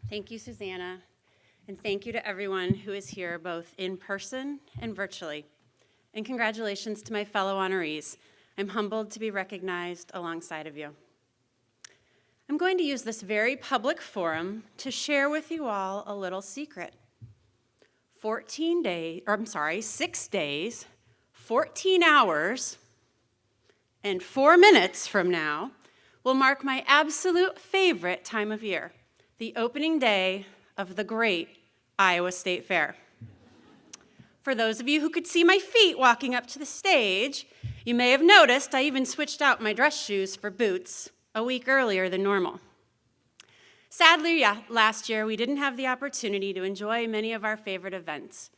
Thank you, Susanna, and thank you to everyone who is here both in person and virtually. And congratulations to my fellow honorees. I'm humbled to be recognized alongside of you. I'm going to use this very public forum to share with you all a little secret. 6 days, 14 hours, and 4 minutes from now will mark my absolute favorite time of year, the opening day of the great Iowa State Fair. For those of you who could see my feet walking up to the stage, you may have noticed I even switched out my dress shoes for boots a week earlier than normal. Sadly, last year we didn't have the opportunity to enjoy many of our favorite events.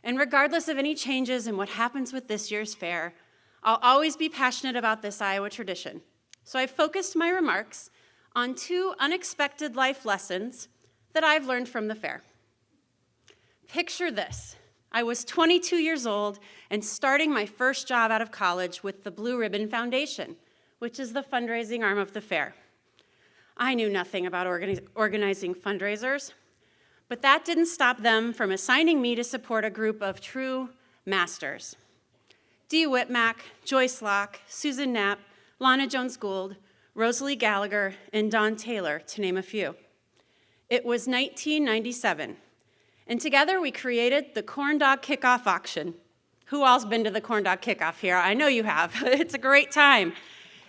And regardless of any changes in what happens with this year's fair, I'll always be passionate about this Iowa tradition. So I focused my remarks on 2 unexpected life lessons that I've learned from the fair. Picture this. I was 22 years old and starting my first job out of college with the Blue Ribbon Foundation, which is the fundraising arm of the fair. I knew nothing about organizing fundraisers, but that didn't stop them from assigning me to support a group of true masters. Dee Whitmack, Joyce Locke, Susan Knapp, Lana Jones-Gould, Rosalie Gallagher, and Dawn Taylor, to name a few. It was 1997, and together we created the Corn Dog Kickoff Auction. Who all's been to the Corn Dog Kickoff here? I know you have. It's a great time.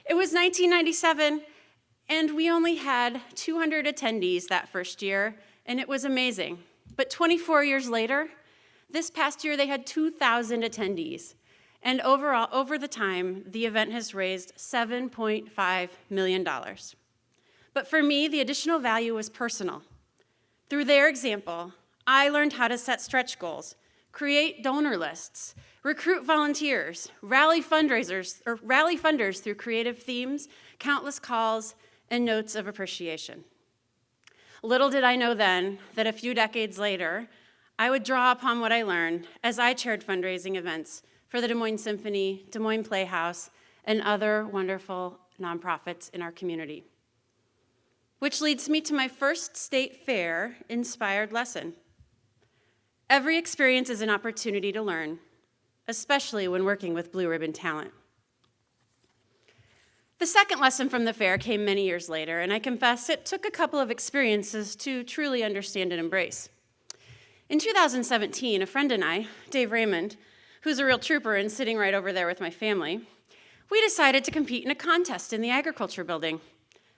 It was 1997, and we only had 200 attendees that first year, and it was amazing. But 24 years later, this past year they had 2,000 attendees. And overall, over the time, the event has raised $7.5 million. But for me, the additional value was personal. Through their example, I learned how to set stretch goals, create donor lists, recruit volunteers, rally funders through creative themes, countless calls, and notes of appreciation. Little did I know then that a few decades later, I would draw upon what I learned as I chaired fundraising events for the Des Moines Symphony, Des Moines Playhouse, and other wonderful nonprofits in our community. Which leads me to my first state fair inspired lesson. Every experience is an opportunity to learn, especially when working with Blue Ribbon talent. The second lesson from the fair came many years later, and I confess it took a couple of experiences to truly understand and embrace. In 2017, a friend and I, Dave Raymond, who's a real trooper and sitting right over there with my family, we decided to compete in a contest in the agriculture building.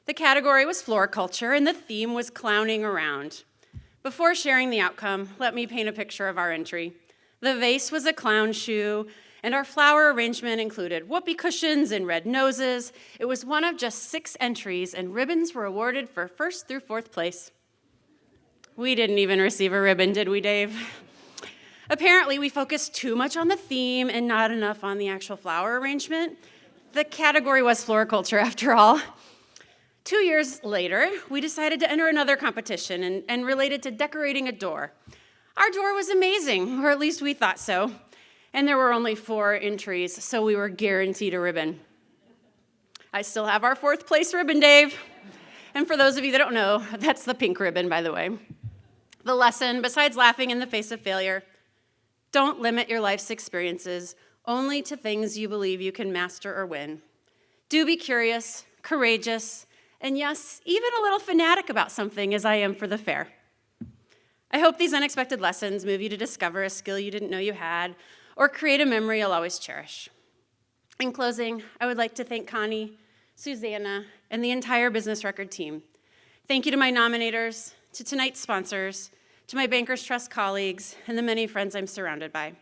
The category was floriculture, and the theme was clowning around. Before sharing the outcome, let me paint a picture of our entry. The vase was a clown shoe, and our flower arrangement included whoopee cushions and red noses. It was one of just 6 entries, and ribbons were awarded for 1st through 4th place. We didn't even receive a ribbon, did we, Dave? Apparently, we focused too much on the theme and not enough on the actual flower arrangement. The category was floriculture, after all. 2 years later, we decided to enter another competition and related to decorating a door. Our door was amazing, or at least we thought so. And there were only 4 entries, so we were guaranteed a ribbon. I still have our 4th place ribbon, Dave. And for those of you that don't know, that's the pink ribbon, by the way. The lesson, besides laughing in the face of failure, don't limit your life's experiences only to things you believe you can master or win. Do be curious, courageous, and yes, even a little fanatic about something, as I am for the fair. I hope these unexpected lessons move you to discover a skill you didn't know you had, or create a memory you'll always cherish. In closing, I would like to thank Connie, Susanna, and the entire Business Record team. Thank you to my nominators, to tonight's sponsors, to my Bankers Trust colleagues, and the many friends I'm surrounded by,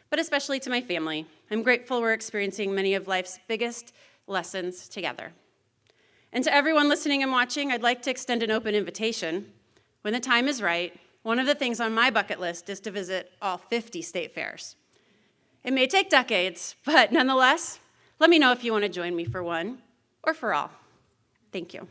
but especially to my family. I'm grateful we're experiencing many of life's biggest lessons together. And to everyone listening and watching, I'd like to extend an open invitation. When the time is right, one of the things on my bucket list is to visit all 50 state fairs. It may take decades, but nonetheless, let me know if you want to join me for one or for all. Thank you.